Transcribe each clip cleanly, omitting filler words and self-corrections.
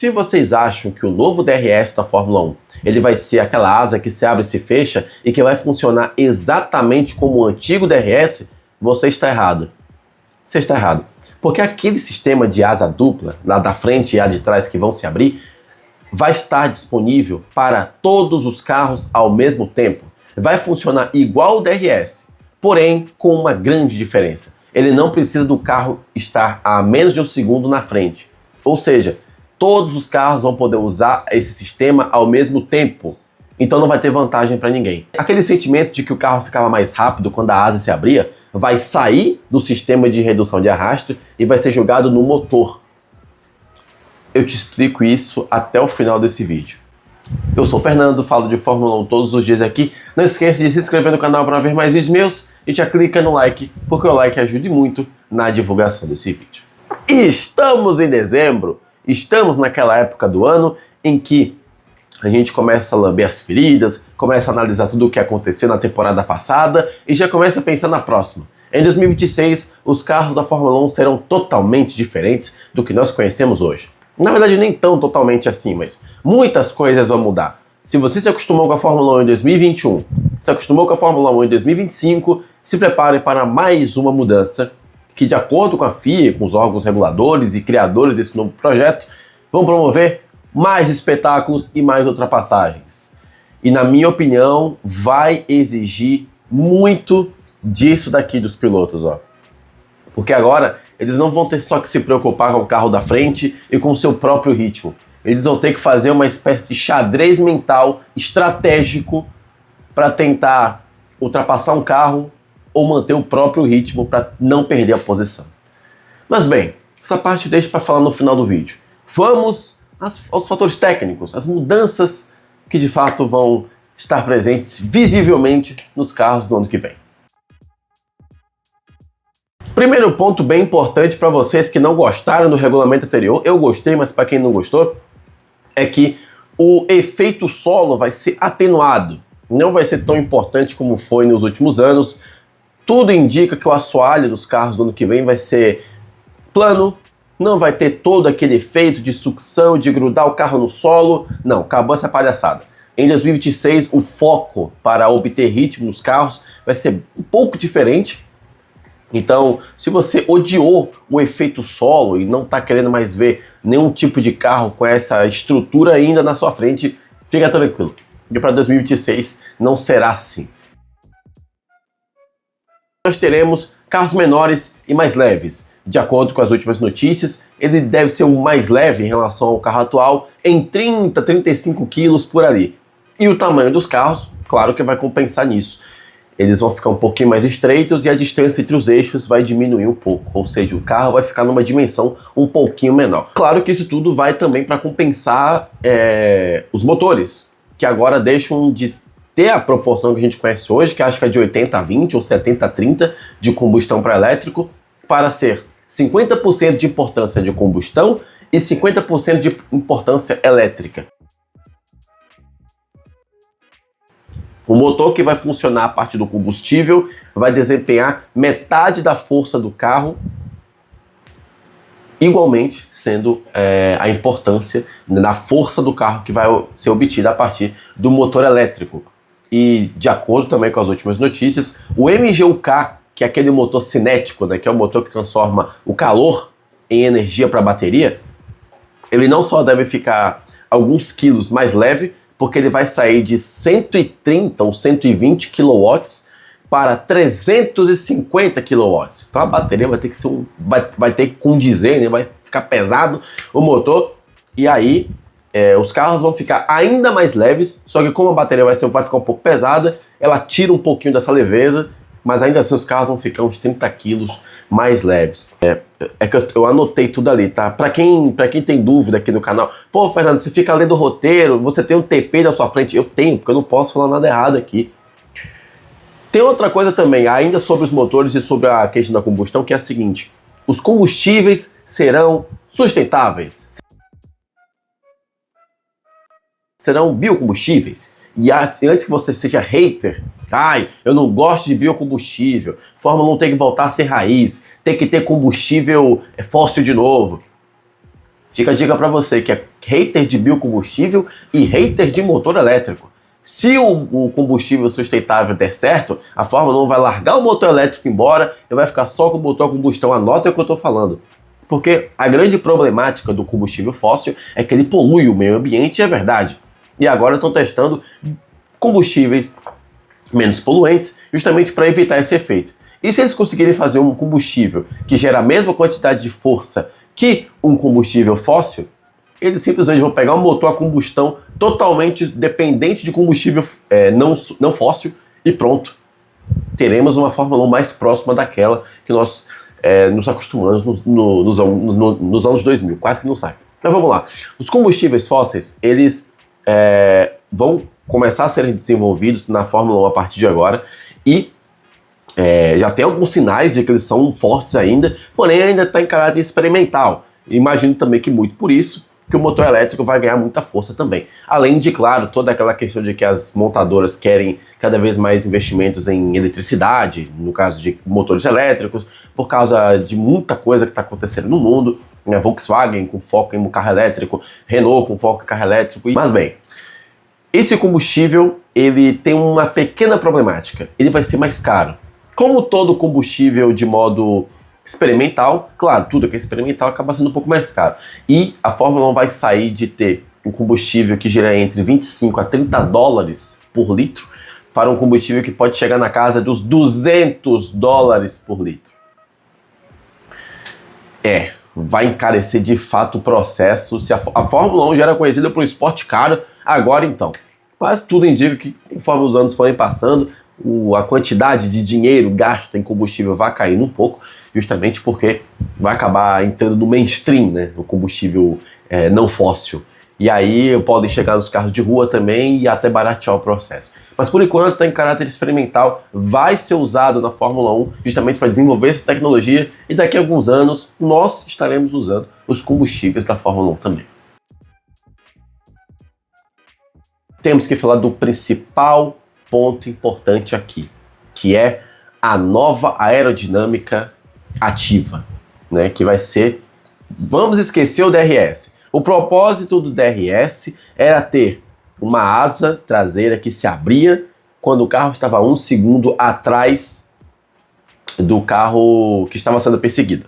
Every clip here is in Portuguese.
Se vocês acham que o novo DRS da Fórmula 1 ele vai ser aquela asa que se abre e se fecha e que vai funcionar exatamente como o antigo DRS, você está errado. Você está errado. Porque aquele sistema de asa dupla, lá da frente e a de trás que vão se abrir, vai estar disponível para todos os carros ao mesmo tempo. Vai funcionar igual o DRS, porém com uma grande diferença. Ele não precisa do carro estar a menos de um segundo na frente. Ou seja, todos os carros vão poder usar esse sistema ao mesmo tempo. Então não vai ter vantagem para ninguém. Aquele sentimento de que o carro ficava mais rápido quando a asa se abria, vai sair do sistema de redução de arrasto e vai ser jogado no motor. Eu te explico isso até o final desse vídeo. Eu sou o Fernando, falo de Fórmula 1 todos os dias aqui. Não esqueça de se inscrever no canal para ver mais vídeos meus e já clica no like, porque o like ajuda muito na divulgação desse vídeo. E estamos em dezembro, estamos naquela época do ano em que a gente começa a lamber as feridas, começa a analisar tudo o que aconteceu na temporada passada e já começa a pensar na próxima. Em 2026, os carros da Fórmula 1 serão totalmente diferentes do que nós conhecemos hoje. Na verdade, nem tão totalmente assim, mas muitas coisas vão mudar. Se você se acostumou com a Fórmula 1 em 2021, se acostumou com a Fórmula 1 em 2025, se prepare para mais uma mudança que, de acordo com a FIA, com os órgãos reguladores e criadores desse novo projeto, vão promover mais espetáculos e mais ultrapassagens. E, na minha opinião, vai exigir muito disso daqui dos pilotos, ó. Porque agora eles não vão ter só que se preocupar com o carro da frente e com o seu próprio ritmo. Eles vão ter que fazer uma espécie de xadrez mental estratégico para tentar ultrapassar um carro ou manter o próprio ritmo para não perder a posição. Mas bem, essa parte deixa para falar no final do vídeo. Vamos aos fatores técnicos, as mudanças que de fato vão estar presentes visivelmente nos carros do ano que vem. Primeiro ponto bem importante para vocês que não gostaram do regulamento anterior, eu gostei, mas para quem não gostou, é que o efeito solo vai ser atenuado. Não vai ser tão importante como foi nos últimos anos. Tudo indica que o assoalho dos carros do ano que vem vai ser plano, não vai ter todo aquele efeito de sucção, de grudar o carro no solo. Não, acabou essa palhaçada. Em 2026, o foco para obter ritmo nos carros vai ser um pouco diferente. Então, se você odiou o efeito solo e não está querendo mais ver nenhum tipo de carro com essa estrutura ainda na sua frente, fica tranquilo. E para 2026 não será assim. Nós teremos carros menores e mais leves. De acordo com as últimas notícias, ele deve ser o mais leve em relação ao carro atual, em 30, 35 quilos por ali. E o tamanho dos carros, claro que vai compensar nisso. Eles vão ficar um pouquinho mais estreitos e a distância entre os eixos vai diminuir um pouco, ou seja, o carro vai ficar numa dimensão um pouquinho menor. Claro que isso tudo vai também para compensar os motores, que agora deixam de ter a proporção que a gente conhece hoje, que acho que é de 80-20 ou 70-30 de combustão para elétrico, para ser 50% de importância de combustão e 50% de importância elétrica. O motor que vai funcionar a partir do combustível vai desempenhar metade da força do carro, igualmente sendo a importância da força do carro que vai ser obtida a partir do motor elétrico. E de acordo também com as últimas notícias, o MGU-K, que é aquele motor cinético, né, que é o motor que transforma o calor em energia para a bateria, ele não só deve ficar alguns quilos mais leve, porque ele vai sair de 130 ou 120 kW para 350 kW. Então a bateria vai ter que ser vai ter que condizer, né? Vai ficar pesado o motor, e aí os carros vão ficar ainda mais leves, só que como a bateria vai ficar um pouco pesada, ela tira um pouquinho dessa leveza, mas ainda assim os carros vão ficar uns 30 quilos mais leves. É que eu anotei tudo ali, tá? Pra quem tem dúvida aqui no canal, pô, Fernando, você fica lendo o roteiro, você tem um TP na sua frente? Eu tenho, porque eu não posso falar nada errado aqui. Tem outra coisa também, ainda sobre os motores e sobre a questão da combustão, que é a seguinte: os combustíveis serão sustentáveis. Serão biocombustíveis. E antes que você seja hater, eu não gosto de biocombustível, Fórmula 1 tem que voltar a ser raiz, tem que ter combustível fóssil de novo. Fica a dica para você que é hater de biocombustível e hater de motor elétrico. Se o combustível sustentável der certo, a Fórmula 1 vai largar o motor elétrico embora e vai ficar só com o motor a combustão. Anota o que eu estou falando. Porque a grande problemática do combustível fóssil é que ele polui o meio ambiente, e é verdade. E agora estão testando combustíveis menos poluentes justamente para evitar esse efeito. E se eles conseguirem fazer um combustível que gera a mesma quantidade de força que um combustível fóssil, eles simplesmente vão pegar um motor a combustão totalmente dependente de combustível não fóssil e pronto. Teremos uma Fórmula 1 mais próxima daquela que nós nos acostumamos nos anos 2000, quase que não sai. Mas vamos lá. Os combustíveis fósseis, eles vão começar a serem desenvolvidos na Fórmula 1 a partir de agora e já tem alguns sinais de que eles são fortes ainda, porém ainda está em caráter experimental. Imagino também que muito por isso que o motor elétrico vai ganhar muita força também. Além de, claro, toda aquela questão de que as montadoras querem cada vez mais investimentos em eletricidade, no caso de motores elétricos, por causa de muita coisa que está acontecendo no mundo, né? Volkswagen com foco em carro elétrico, Renault com foco em carro elétrico. Mas bem, esse combustível ele tem uma pequena problemática, ele vai ser mais caro. Como todo combustível de modo experimental, claro, tudo que é experimental acaba sendo um pouco mais caro. E a Fórmula 1 vai sair de ter um combustível que gira entre 25 a 30 dólares por litro para um combustível que pode chegar na casa dos 200 dólares por litro. Vai encarecer de fato o processo. Se a Fórmula 1 já era conhecida por um esporte caro, agora então. Mas tudo indica que conforme os anos forem passando, a quantidade de dinheiro gasta em combustível vai caindo um pouco, justamente porque vai acabar entrando no mainstream, né, o combustível não fóssil. E aí podem chegar nos carros de rua também e até baratear o processo. Mas por enquanto está em caráter experimental, vai ser usado na Fórmula 1 justamente para desenvolver essa tecnologia e daqui a alguns anos nós estaremos usando os combustíveis da Fórmula 1 também. Temos que falar do principal ponto importante aqui, que é a nova aerodinâmica ativa, né? Que vai ser, vamos esquecer o DRS. O propósito do DRS era ter uma asa traseira que se abria quando o carro estava 1 segundo atrás do carro que estava sendo perseguido.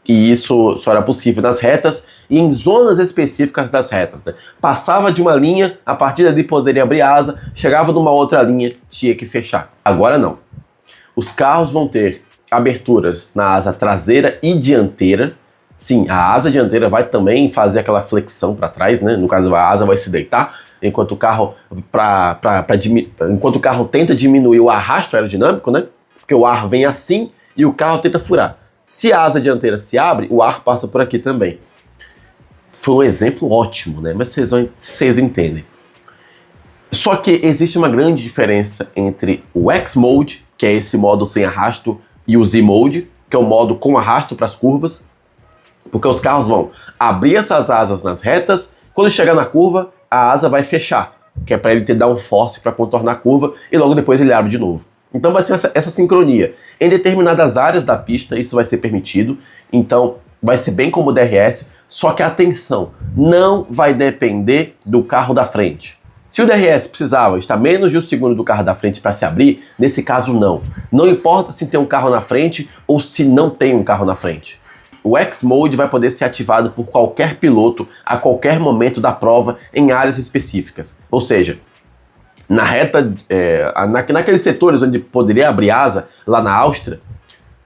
E isso só era possível nas retas e em zonas específicas das retas, né? Passava de uma linha, a partir dali poderia abrir a asa, chegava numa outra linha, tinha que fechar. Agora não. Os carros vão ter aberturas na asa traseira e dianteira. Sim, a asa dianteira vai também fazer aquela flexão para trás, né? No caso, a asa vai se deitar, enquanto o carro, enquanto o carro tenta diminuir o arrasto aerodinâmico, né? Porque o ar vem assim e o carro tenta furar. Se a asa dianteira se abre, o ar passa por aqui também. Foi um exemplo ótimo, né? Mas vocês entendem. Só que existe uma grande diferença entre o X-Mode, que é esse modo sem arrasto, e o Z-Mode, que é o modo com arrasto para as curvas, porque os carros vão abrir essas asas nas retas, quando chegar na curva, a asa vai fechar, que é para ele dar um force para contornar a curva, e logo depois ele abre de novo. Então vai ser essa sincronia. Em determinadas áreas da pista isso vai ser permitido, então vai ser bem como o DRS, só que atenção, não vai depender do carro da frente. Se o DRS precisava estar menos de 1 segundo do carro da frente para se abrir, nesse caso não. Não importa se tem um carro na frente ou se não tem um carro na frente. O X-Mode vai poder ser ativado por qualquer piloto a qualquer momento da prova em áreas específicas. Ou seja, na reta, naqueles setores onde poderia abrir asa, lá na Áustria,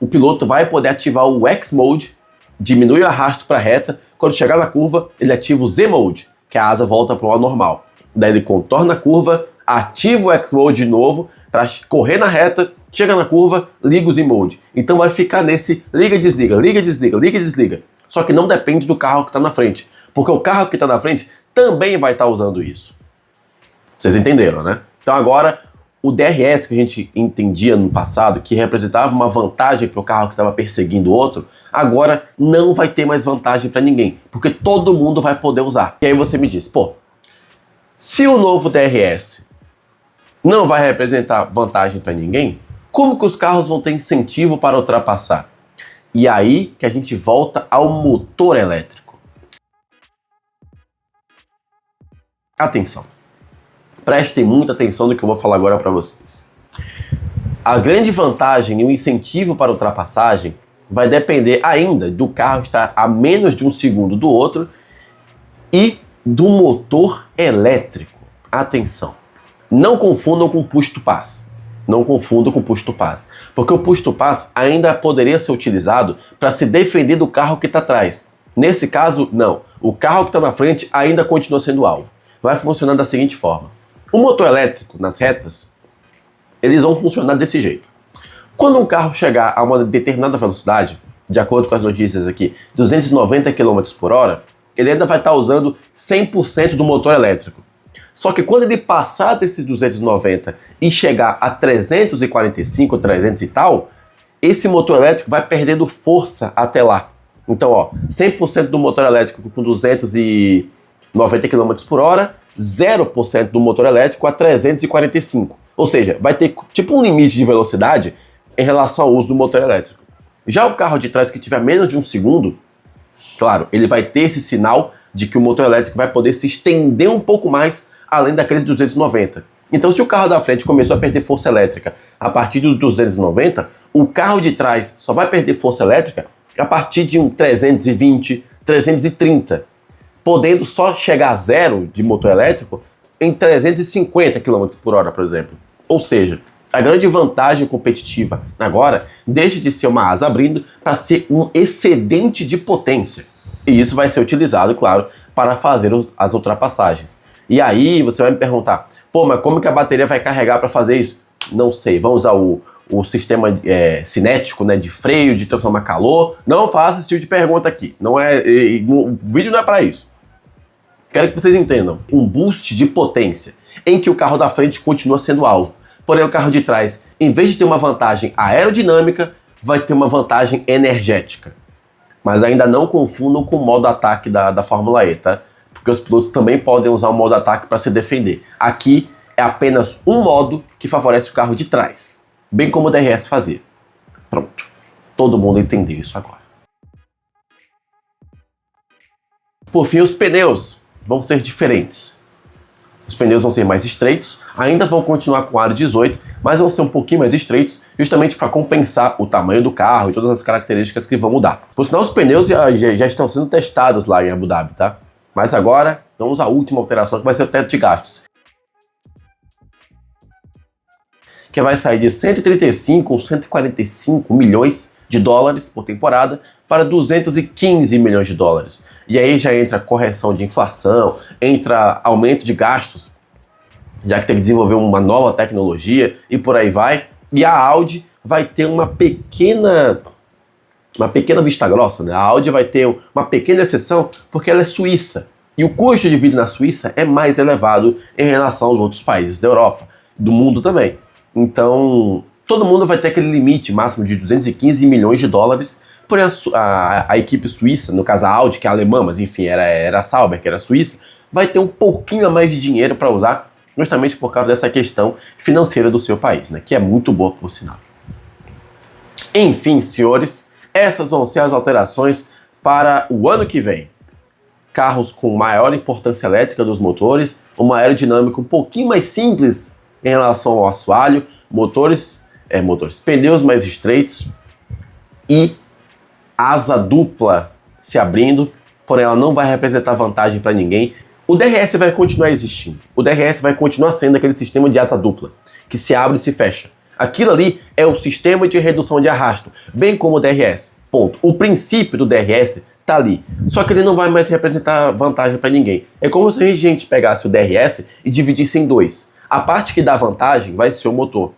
o piloto vai poder ativar o X-Mode, diminui o arrasto para a reta, quando chegar na curva, ele ativa o Z-Mode, que a asa volta para o normal. Daí ele contorna a curva, ativa o X-Mode de novo, para correr na reta, chega na curva, liga o Z-Mode. Então vai ficar nesse liga, desliga, liga, desliga, liga, desliga. Só que não depende do carro que está na frente, porque o carro que está na frente também vai estar usando isso. Vocês entenderam, né? Então agora, o DRS que a gente entendia no passado, que representava uma vantagem para o carro que estava perseguindo o outro, agora não vai ter mais vantagem para ninguém, porque todo mundo vai poder usar. E aí você me diz, pô, se o novo DRS não vai representar vantagem para ninguém, como que os carros vão ter incentivo para ultrapassar? E aí que a gente volta ao motor elétrico. Atenção. Prestem muita atenção no que eu vou falar agora para vocês. A grande vantagem e o incentivo para a ultrapassagem vai depender ainda do carro estar a menos de um segundo do outro e do motor elétrico. Atenção. Não confundam com push to pass. Não confundam com push to pass. Porque o push to pass ainda poderia ser utilizado para se defender do carro que está atrás. Nesse caso, não. O carro que está na frente ainda continua sendo alvo. Vai funcionar da seguinte forma. O motor elétrico, nas retas, eles vão funcionar desse jeito. Quando um carro chegar a uma determinada velocidade, de acordo com as notícias aqui, 290 km por hora, ele ainda vai estar usando 100% do motor elétrico. Só que quando ele passar desses 290 e chegar a 345, 300 e tal, esse motor elétrico vai perdendo força até lá. Então, ó, 100% do motor elétrico com 290 km por hora, 0% do motor elétrico a 345. Ou seja, vai ter tipo um limite de velocidade em relação ao uso do motor elétrico. Já o carro de trás que tiver menos de um segundo, claro, ele vai ter esse sinal de que o motor elétrico vai poder se estender um pouco mais além daqueles 290. Então, se o carro da frente começou a perder força elétrica a partir dos 290, o carro de trás só vai perder força elétrica a partir de um 320, 330, podendo só chegar a zero de motor elétrico em 350 km por hora, por exemplo. Ou seja, a grande vantagem competitiva agora deixa de ser uma asa abrindo para ser um excedente de potência. E isso vai ser utilizado, claro, para fazer as ultrapassagens. E aí você vai me perguntar, pô, mas como que a bateria vai carregar para fazer isso? Não sei, vamos usar o sistema cinético, né, de freio, de transformar calor. Não faça esse tipo de pergunta aqui. O vídeo não é para isso. Quero que vocês entendam. Um boost de potência em que o carro da frente continua sendo alvo. Porém, o carro de trás, em vez de ter uma vantagem aerodinâmica, vai ter uma vantagem energética. Mas ainda não confundam com o modo ataque da Fórmula E, tá? Porque os pilotos também podem usar o modo ataque para se defender. Aqui é apenas um modo que favorece o carro de trás, bem como o DRS fazia. Pronto. Todo mundo entendeu isso agora. Por fim, os pneus vão ser diferentes. Os pneus vão ser mais estreitos, ainda vão continuar com aro 18, mas vão ser um pouquinho mais estreitos, justamente para compensar o tamanho do carro e todas as características que vão mudar. Por sinal, os pneus já estão sendo testados lá em Abu Dhabi, tá? Mas agora, vamos à última alteração, que vai ser o teto de gastos. Que vai sair de 135 ou 145 milhões de dólares por temporada para 215 milhões de dólares. E aí já entra correção de inflação, entra aumento de gastos, já que tem que desenvolver uma nova tecnologia e por aí vai. E a Audi vai ter uma pequena vista grossa, né? A Audi vai ter uma pequena exceção porque ela é suíça. E o custo de vida na Suíça é mais elevado em relação aos outros países da Europa, do mundo também. Então, todo mundo vai ter aquele limite máximo de 215 milhões de dólares. Porém, a equipe suíça, no caso a Audi, que é alemã, mas enfim, era a Sauber, que era suíça, vai ter um pouquinho a mais de dinheiro para usar, justamente por causa dessa questão financeira do seu país, né? Que é muito boa, por sinal. Enfim, senhores, essas vão ser as alterações para o ano que vem. Carros com maior importância elétrica dos motores, uma aerodinâmica um pouquinho mais simples em relação ao assoalho, pneus mais estreitos e asa dupla se abrindo, porém ela não vai representar vantagem para ninguém. O DRS vai continuar existindo. O DRS vai continuar sendo aquele sistema de asa dupla, que se abre e se fecha. Aquilo ali é o sistema de redução de arrasto, bem como o DRS. Ponto. O princípio do DRS tá ali. Só que ele não vai mais representar vantagem para ninguém. É como se a gente pegasse o DRS e dividisse em dois. A parte que dá vantagem vai ser o motor.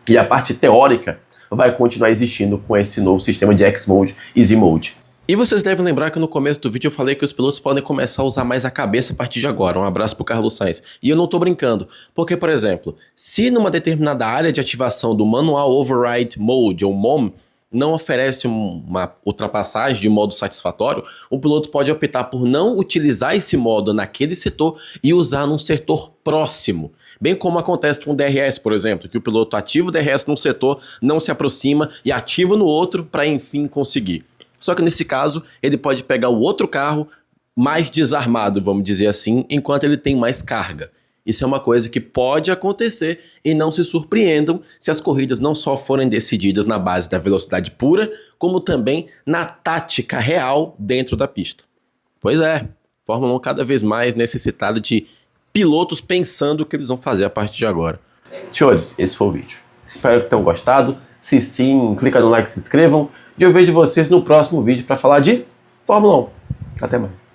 E a parte teórica vai continuar existindo com esse novo sistema de X-Mode e Z-Mode. E vocês devem lembrar que no começo do vídeo eu falei que os pilotos podem começar a usar mais a cabeça a partir de agora. Um abraço pro Carlos Sainz. E eu não tô brincando, porque, por exemplo, se numa determinada área de ativação do Manual Override Mode, ou MOM, não oferece uma ultrapassagem de modo satisfatório, o piloto pode optar por não utilizar esse modo naquele setor e usar num setor próximo. Bem como acontece com o DRS, por exemplo, que o piloto ativa o DRS num setor, não se aproxima e ativa no outro para enfim conseguir. Só que nesse caso, ele pode pegar o outro carro, mais desarmado, vamos dizer assim, enquanto ele tem mais carga. Isso é uma coisa que pode acontecer e não se surpreendam se as corridas não só forem decididas na base da velocidade pura, como também na tática real dentro da pista. Pois é, Fórmula 1 cada vez mais necessitada de pilotos pensando o que eles vão fazer a partir de agora. Senhores, esse foi o vídeo. Espero que tenham gostado. Se sim, clica no like e se inscrevam. E eu vejo vocês no próximo vídeo para falar de Fórmula 1. Até mais.